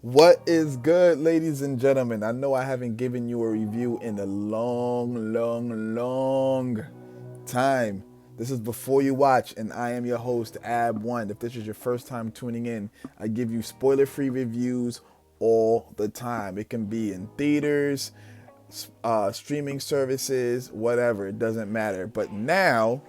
What is good, ladies and gentlemen? I know I haven't given you a review in a long time. This is Before You Watch, and I am your host, Abwon. If this is your first time tuning in, I give you spoiler-free reviews all the time. It can be in theaters, streaming services, whatever. It doesn't matter. But now,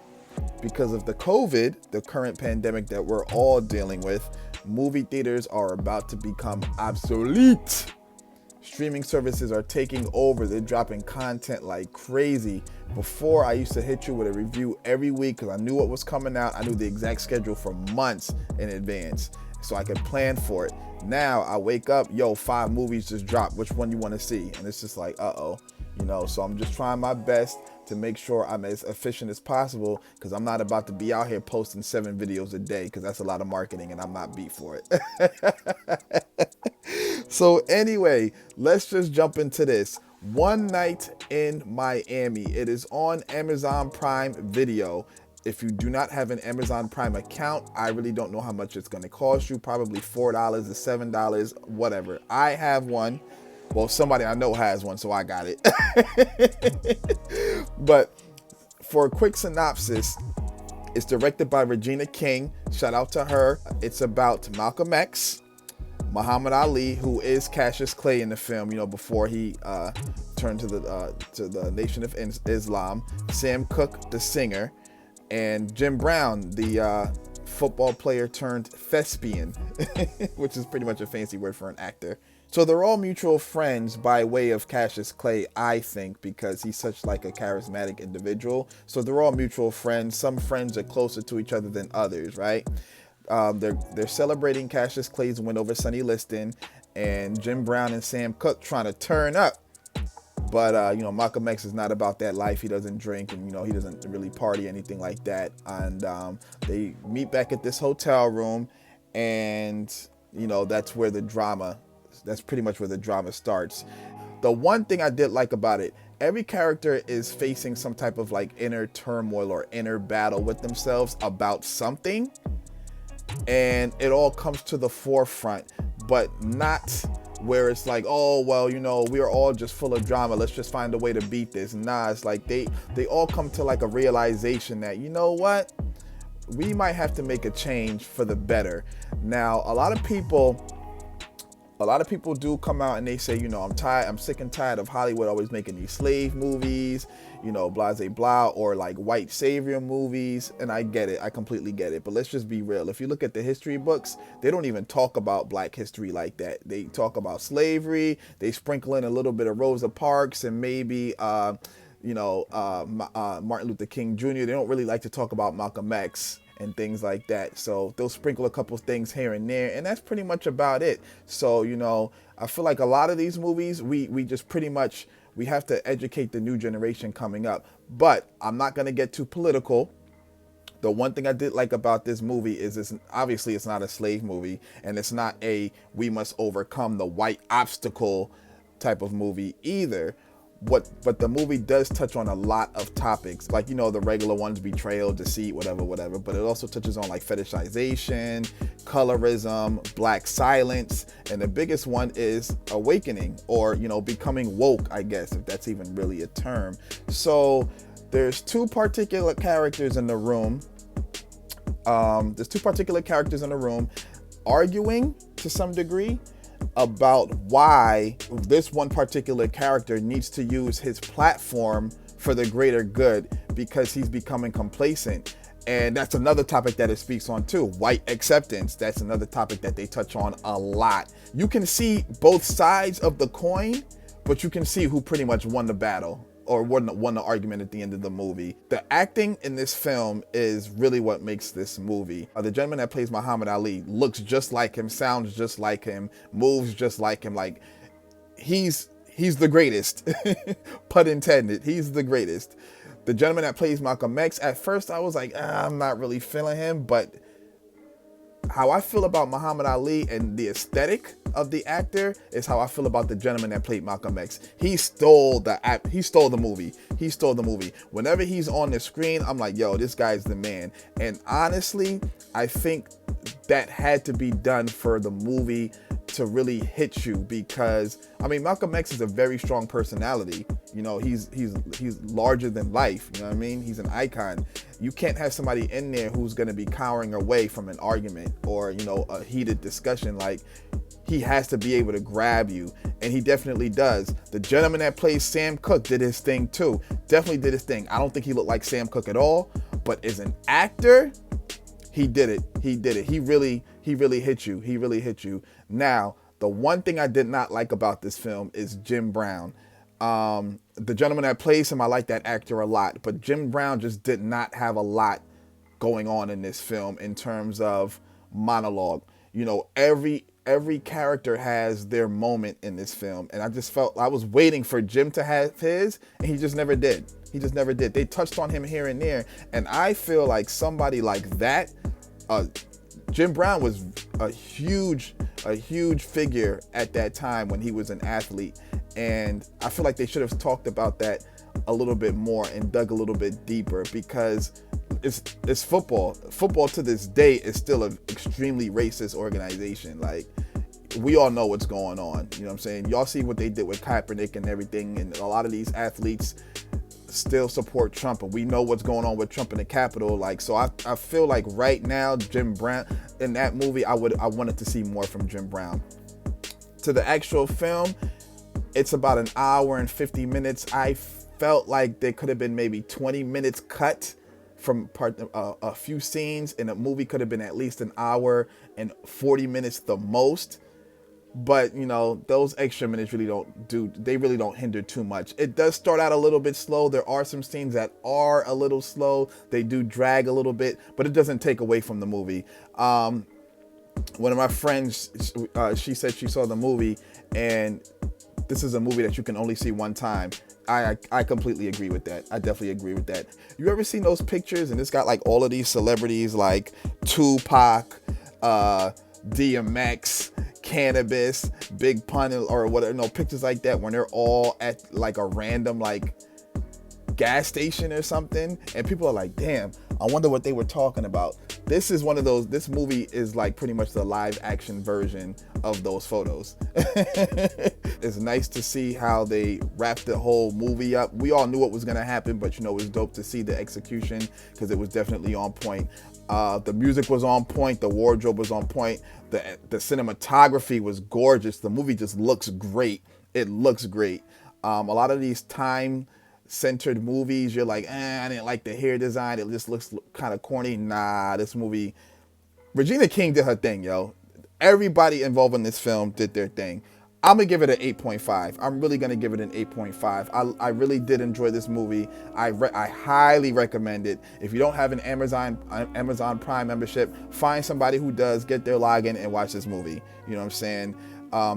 because of the COVID, the current pandemic that we're all dealing with, movie theaters are about to become obsolete. Streaming services are taking over. They're dropping content like crazy. Before, I used to hit you with a review every week because I knew what was coming out. I knew the exact schedule for months in advance, so I could plan for it. Now I wake up, 5 movies just dropped. Which one you want to see? And it's just like, so I'm just trying my best to make sure I'm as efficient as possible, because I'm not about to be out here posting 7 videos a day, because that's a lot of marketing and I'm not beat for it. So anyway, let's just jump into this. One Night in Miami. It is on Amazon Prime Video. If you do not have an Amazon Prime account, I really don't know how much it's going to cost you. Probably $4 or $7, whatever. I have one. Well, somebody I know has one, so I got it. But for a quick synopsis, it's directed by Regina. Shout out to her. It's about Malcolm X, Muhammad Ali, who is Cassius Clay in the film, before he turned to the Nation of Islam, Sam Cooke, the singer, and Jim Brown, the football player turned thespian, which is pretty much a fancy word for an actor. So they're all mutual friends by way of Cassius Clay, I think, because he's such like a charismatic individual. So they're all mutual friends. Some friends are closer to each other than others, right? They're celebrating Cassius Clay's win over Sonny Liston, and Jim Brown and Sam Cooke trying to turn up. But, Malcolm X is not about that life. He doesn't drink, and, he doesn't really party, anything like that. And they meet back at this hotel room, and, that's where the drama, that's pretty much where the drama starts. The one thing I did like about it, every character is facing some type of like inner turmoil or inner battle with themselves about something. And it all comes to the forefront, but not where it's like, oh, well, we are all just full of drama. Let's just find a way to beat this. Nah, it's like they all come to like a realization that, what? We might have to make a change for the better. Now, a lot of people do come out and they say, I'm sick and tired of Hollywood always making these slave movies, blah, blah, blah, or like white savior movies. And I get it. I completely get it. But let's just be real. If you look at the history books, they don't even talk about black history like that. They talk about slavery. They sprinkle in a little bit of Rosa Parks and maybe, Martin Luther King Jr. They don't really like to talk about Malcolm X and things like that. So they'll sprinkle a couple things here and there, and that's pretty much about it. So, I feel like a lot of these movies, we just pretty much, we have to educate the new generation coming up. But I'm not going to get too political. The one thing I did like about this movie is obviously it's not a slave movie, and it's not a we must overcome the white obstacle type of movie either. But the movie does touch on a lot of topics, like, the regular ones, betrayal, deceit, whatever. But it also touches on like fetishization, colorism, black silence. And the biggest one is awakening, or, becoming woke, I guess, if that's even really a term. So there's 2 particular characters in the room. Arguing to some degree about why this one particular character needs to use his platform for the greater good, because he's becoming complacent. And that's another topic that it speaks on too. White acceptance. That's another topic that they touch on a lot. You can see both sides of the coin, but you can see who pretty much won the battle or won the argument at the end of the movie. The acting in this film is really what makes this movie. The gentleman that plays Muhammad Ali looks just like him, sounds just like him, moves just like him. Like, he's the greatest. Pun intended. He's the greatest. The gentleman that plays Malcolm X, at first I was like, I'm not really feeling him, but how I feel about Muhammad Ali and the aesthetic of the actor is how I feel about the gentleman that played Malcolm X. He stole the movie. He stole the movie. Whenever he's on the screen, I'm like, yo, this guy's the man. And honestly, I think that had to be done for the movie to really hit you, because I mean, Malcolm X is a very strong personality. You know, he's larger than life. You know what I mean? He's an icon. You can't have somebody in there who's going to be cowering away from an argument or, you know, a heated discussion. Like, he has to be able to grab you, and he definitely does. The gentleman that plays Sam Cooke did his thing too. Definitely did his thing. I don't think he looked like Sam Cooke at all, but as an actor, he did it. He did it. He really hit you. He really hit you. Now, the one thing I did not like about this film is Jim Brown. The gentleman that plays him, I like that actor a lot, but Jim Brown just did not have a lot going on in this film in terms of monologue. You know, every character has their moment in this film, and I just felt I was waiting for Jim to have his, and he just never did. He just never did. They touched on him here and there, and I feel like somebody like that, Jim Brown was a huge figure at that time when he was an athlete, and I feel like they should have talked about that a little bit more and dug a little bit deeper, because it's football. Football to this day is still an extremely racist organization. Like, we all know what's going on. You know what I'm saying? Y'all see what they did with Kaepernick and everything, and a lot of these athletes still support Trump, and we know what's going on with Trump in the Capitol. Like, so I feel like right now, Jim Brown in that movie, I wanted to see more from Jim Brown. To the actual film, it's about an hour and 50 minutes. I felt like there could have been maybe 20 minutes cut from a few scenes, and the movie could have been at least an hour and 40 minutes the most. But, you know, those extra minutes really don't hinder too much. It does start out a little bit slow. There are some scenes that are a little slow. They do drag a little bit, but it doesn't take away from the movie. One of my friends, she said she saw the movie, and this is a movie that you can only see one time. I completely agree with that. I definitely agree with that. You ever seen those pictures, and it's got like all of these celebrities like Tupac, DMX, Cannabis, Big Pun, or whatever, pictures like that when they're all at like a random like gas station or something, and people are like, damn, I wonder what they were talking about. This is one of those. This movie is like pretty much the live action version of those photos. It's nice to see how they wrapped the whole movie up. We all knew what was going to happen, but it was dope to see the execution, because it was definitely on point. The music was on point. The wardrobe was on point. The cinematography was gorgeous. The movie just looks great. It looks great. A lot of these time-centered movies, you're like, I didn't like the hair design. It just looks kind of corny. Nah, this movie, Regina King did her thing, yo. Everybody involved in this film did their thing. I'm going to give it an 8.5. I'm really going to give it an 8.5. I really did enjoy this movie. I highly recommend it. If you don't have an Amazon Prime membership, find somebody who does, get their login and watch this movie. You know what I'm saying?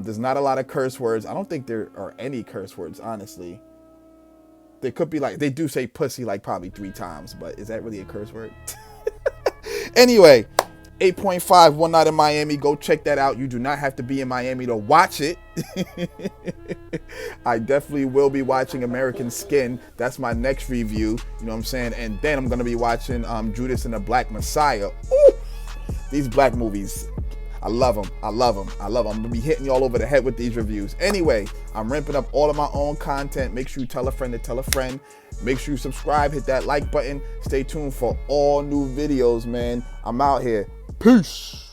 There's not a lot of curse words. I don't think there are any curse words, honestly. There could be, like, they do say pussy like probably 3 times, but is that really a curse word? Anyway, 8.5, One Night in Miami. Go check that out. You do not have to be in Miami to watch it. I definitely will be watching American Skin. That's my next review. You know what I'm saying? And then I'm going to be watching Judas and the Black Messiah. Ooh, these black movies, I love them. I love them. I love them. I'm going to be hitting you all over the head with these reviews. Anyway, I'm ramping up all of my own content. Make sure you tell a friend to tell a friend. Make sure you subscribe. Hit that like button. Stay tuned for all new videos, man. I'm out here. Peace.